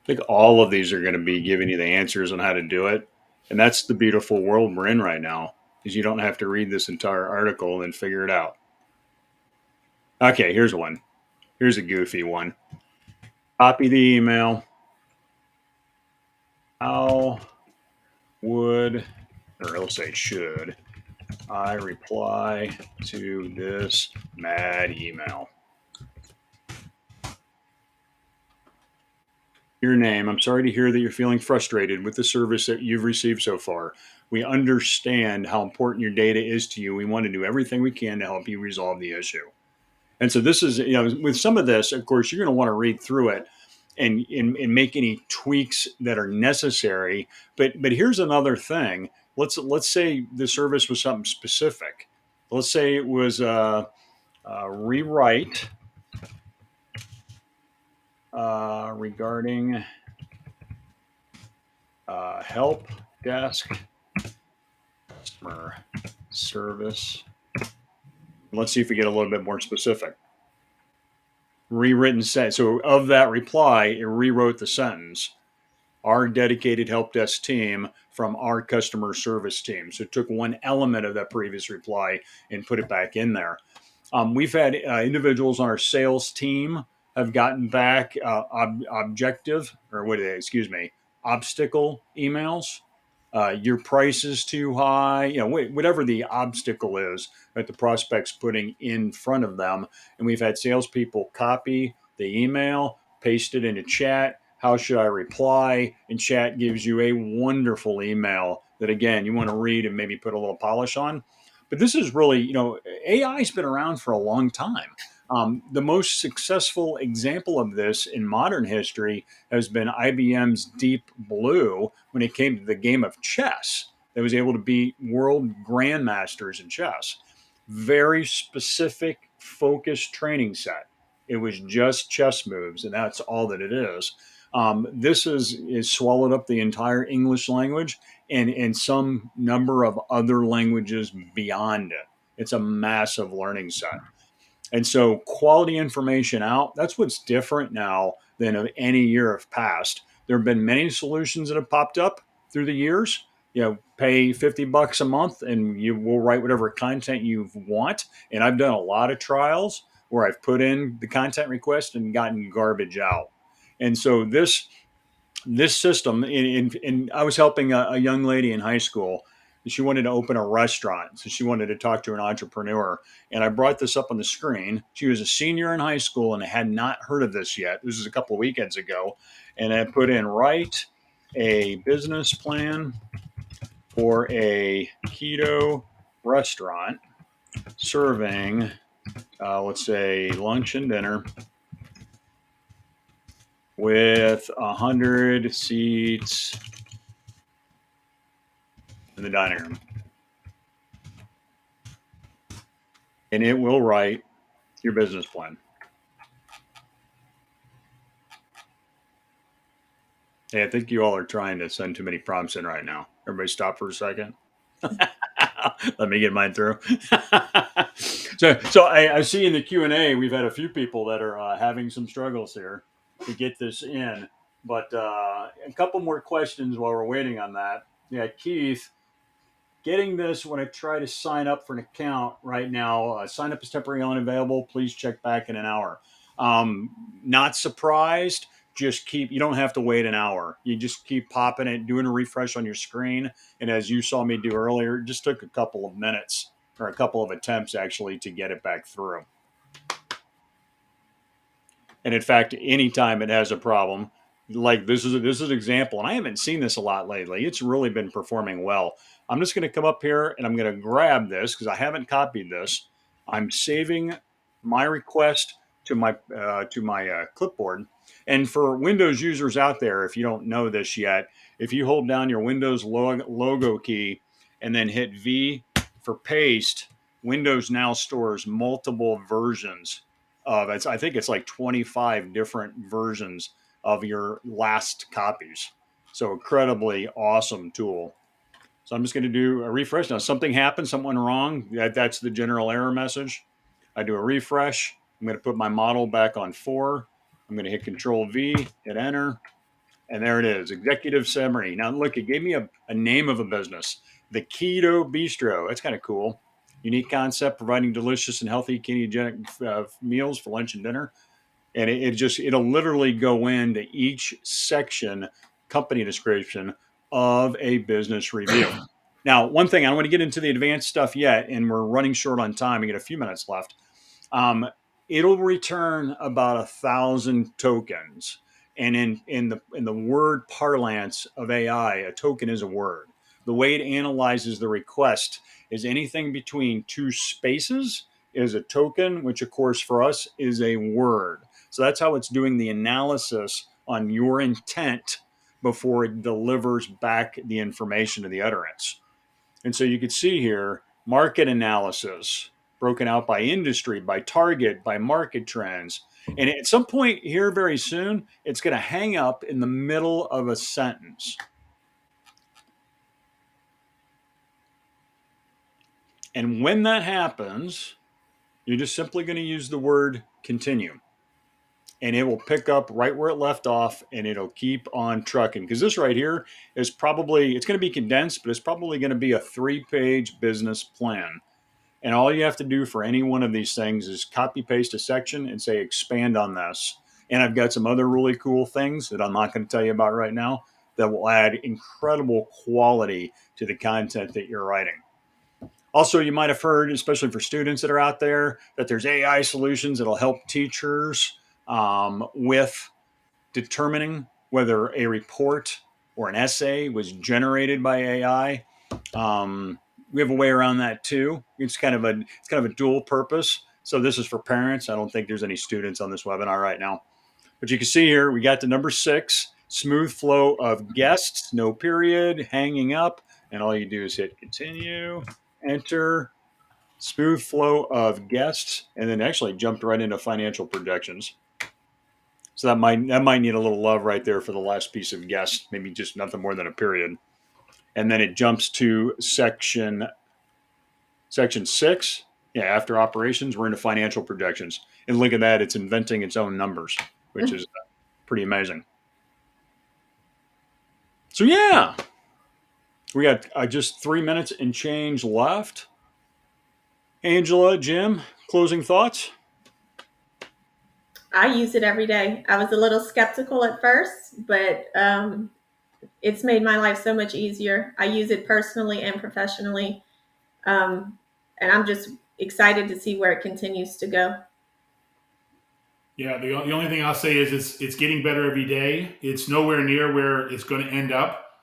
I think all of these are going to be giving you the answers on how to do it. And that's the beautiful world we're in right now, is you don't have to read this entire article and then figure it out. Okay, here's one. Here's a goofy one. Copy the email. How would, or let's say should, I reply to this mad email? Your name. I'm sorry to hear that you're feeling frustrated with the service that you've received so far. We understand how important your data is to you. We want to do everything we can to help you resolve the issue. And so this is, with some of this, of course, you're going to want to read through it and make any tweaks that are necessary. But here's another thing. Let's say the service was something specific. Let's say it was rewrite regarding help desk customer service. Let's see if we get a little bit more specific. Rewritten sentence. So of that reply, it rewrote the sentence. Our dedicated help desk team from our customer service team. So it took one element of that previous reply and put it back in there. We've had individuals on our sales team have gotten back objective, or what? Excuse me, obstacle emails. Your price is too high. Whatever the obstacle is that the prospect's putting in front of them. And we've had salespeople copy the email, paste it into chat. How should I reply? And chat gives you a wonderful email that, again, you want to read and maybe put a little polish on. But this is really, AI's been around for a long time. The most successful example of this in modern history has been IBM's Deep Blue when it came to the game of chess. That was able to beat world grandmasters in chess. Very specific, focused training set. It was just chess moves, and that's all that it is. This is swallowed up the entire English language and some number of other languages beyond it. It's a massive learning set. And so quality information out, that's what's different now than of any year of past. There have been many solutions that have popped up through the years. Pay $50 a month and you will write whatever content you want. And I've done a lot of trials where I've put in the content request and gotten garbage out. And so this system, and I was helping a young lady in high school. She wanted to open a restaurant, so she wanted to talk to an entrepreneur. And I brought this up on the screen. She was a senior in high school and had not heard of this yet. This was a couple of weekends ago. And I put in write a business plan for a keto restaurant serving, let's say, lunch and dinner with 100 seats in the dining room. And it will write your business plan. Hey, I think you all are trying to send too many prompts in right now. Everybody stop for a second. Let me get mine through. so I see in the Q&A, we've had a few people that are having some struggles here to get this in. But a couple more questions while we're waiting on that. Yeah, Keith, getting this when I try to sign up for an account right now. Sign up is temporarily unavailable. Please check back in an hour. Not surprised. You don't have to wait an hour. You just keep popping it, doing a refresh on your screen. And as you saw me do earlier, it just took a couple of minutes or a couple of attempts actually to get it back through. And in fact, anytime it has a problem, like this is an example, and I haven't seen this a lot lately. It's really been performing well. I'm just going to come up here and I'm going to grab this because I haven't copied this. I'm saving my request to my clipboard. And for Windows users out there, if you don't know this yet, if you hold down your Windows logo key and then hit V for paste, Windows now stores multiple versions of it. I think it's like 25 different versions of your last copies. So incredibly awesome tool. So I'm just going to do a refresh. Now something happened, something went wrong. That's the general error message. I do a refresh. I'm going to put my model back on 4. I'm going to hit Control V, hit enter, and there it is, executive summary. Now look, it gave me a name of a business, the Keto Bistro. That's kind of cool. Unique concept, providing delicious and healthy ketogenic meals for lunch and dinner. And it'll literally go into each section, company description, of a business review. Now, one thing, I don't want to get into the advanced stuff yet, and we're running short on time. We got a few minutes left. Um, it'll return about 1,000 tokens. And in the word parlance of AI, a token is a word. The way it analyzes the request is anything between two spaces is a token, which of course for us is a word. So that's how it's doing the analysis on your intent before it delivers back the information to the utterance. And so you could see here market analysis broken out by industry, by target, by market trends. And at some point here, very soon, it's going to hang up in the middle of a sentence. And when that happens, you're just simply going to use the word continue. And it will pick up right where it left off and it'll keep on trucking. Because this right here is probably, it's going to be condensed, but it's probably going to be a 3-page business plan. And all you have to do for any one of these things is copy paste a section and say expand on this. And I've got some other really cool things that I'm not going to tell you about right now that will add incredible quality to the content that you're writing. Also, you might have heard, especially for students that are out there, that there's AI solutions that'll help teachers with determining whether a report or an essay was generated by AI. We have a way around that too. It's kind of a dual purpose. So this is for parents. I don't think there's any students on this webinar right now, but you can see here we got to number 6: smooth flow of guests, no period, hanging up, and all you do is hit continue, enter, smooth flow of guests, and then actually jumped right into financial projections. So that might need a little love right there for the last piece of guests, maybe just nothing more than a period. And then it jumps to section 6. Yeah, after operations, we're into financial projections. And look at that, it's inventing its own numbers, which is pretty amazing. So yeah, we got just 3 minutes and change left. Angela, Jim, closing thoughts? I use it every day. I was a little skeptical at first, but it's made my life so much easier. I use it personally and professionally. Um, and I'm just excited to see where it continues to go. Yeah, the only thing I'll say is it's getting better every day. It's nowhere near where it's going to end up.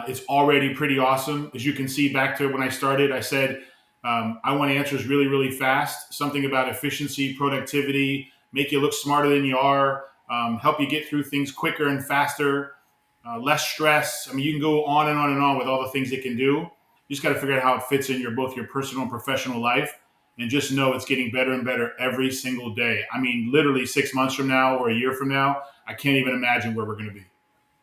It's already pretty awesome. As you can see, back to when I started, I said I want answers really, really fast. Something about efficiency, productivity, make you look smarter than you are, help you get through things quicker and faster, less stress. I mean, you can go on and on and on with all the things it can do. You just got to figure out how it fits in both your personal and professional life, and just know it's getting better and better every single day. I mean, literally 6 months from now or a year from now, I can't even imagine where we're going to be.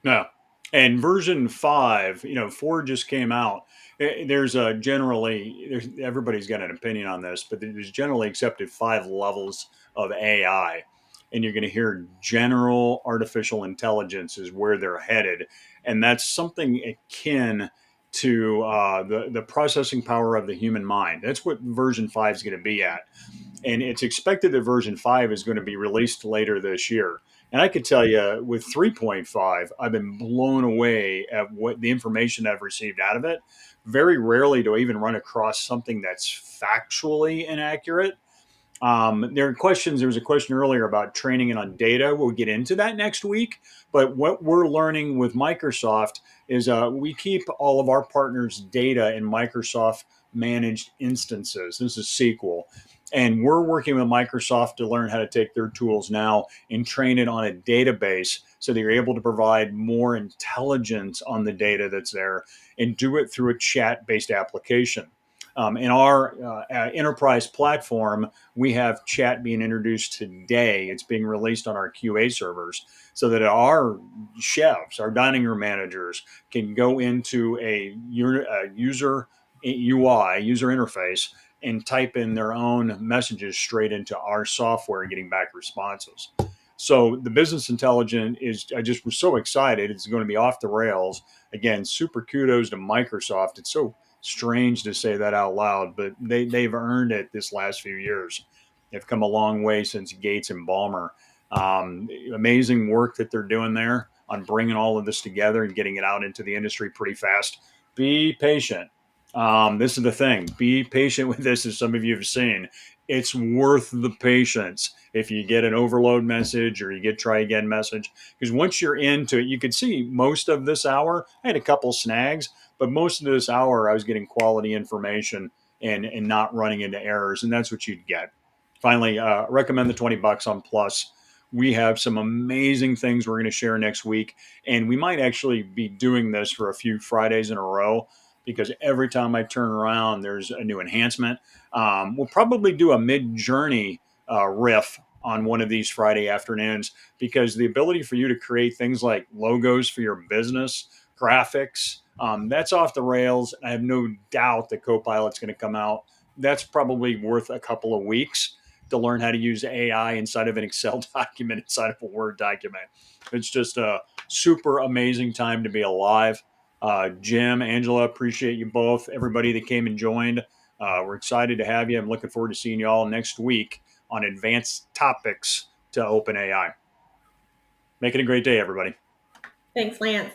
No. And version 5, 4 just came out. There's everybody's got an opinion on this, but there's generally accepted 5 levels of AI. And you're going to hear general artificial intelligence is where they're headed. And that's something akin to the processing power of the human mind. That's what version 5 is going to be at. And it's expected that version 5 is going to be released later this year. And I could tell you with 3.5, I've been blown away at what the information I've received out of it. Very rarely do I even run across something that's factually inaccurate. There was a question earlier about training and on data. We'll get into that next week. But what we're learning with Microsoft is we keep all of our partners' data in Microsoft managed instances. This is SQL. And we're working with Microsoft to learn how to take their tools now and train it on a database so that you're able to provide more intelligence on the data that's there and do it through a chat based application. In our enterprise platform, we have chat being introduced today. It's being released on our QA servers so that our chefs, our dining room managers, can go into a user UI, user interface, and type in their own messages straight into our software, getting back responses. So the business intelligence I just was so excited. It's going to be off the rails. Again, super kudos to Microsoft. It's so strange to say that out loud, but they've earned it this last few years. They've come a long way since Gates and Ballmer. Amazing work that they're doing there. on bringing all of this together and getting it out into the industry pretty fast. Be patient. This is the thing. Be patient with this, as some of you have seen. It's worth the patience if you get an overload message or you get try again message. Because once you're into it, you could see most of this hour, I had a couple snags, but most of this hour I was getting quality information and not running into errors. And that's what you'd get. Finally, recommend the $20 on Plus. We have some amazing things we're going to share next week. And we might actually be doing this for a few Fridays in a row because every time I turn around, there's a new enhancement. We'll probably do a mid-journey riff on one of these Friday afternoons because the ability for you to create things like logos for your business, graphics, that's off the rails. I have no doubt that Copilot's going to come out. That's probably worth a couple of weeks to learn how to use AI inside of an Excel document, inside of a Word document. It's just a super amazing time to be alive. Jim, Angela, appreciate you both. Everybody that came and joined, we're excited to have you. I'm looking forward to seeing you all next week on advanced topics to OpenAI. Make it a great day, everybody. Thanks, Lance.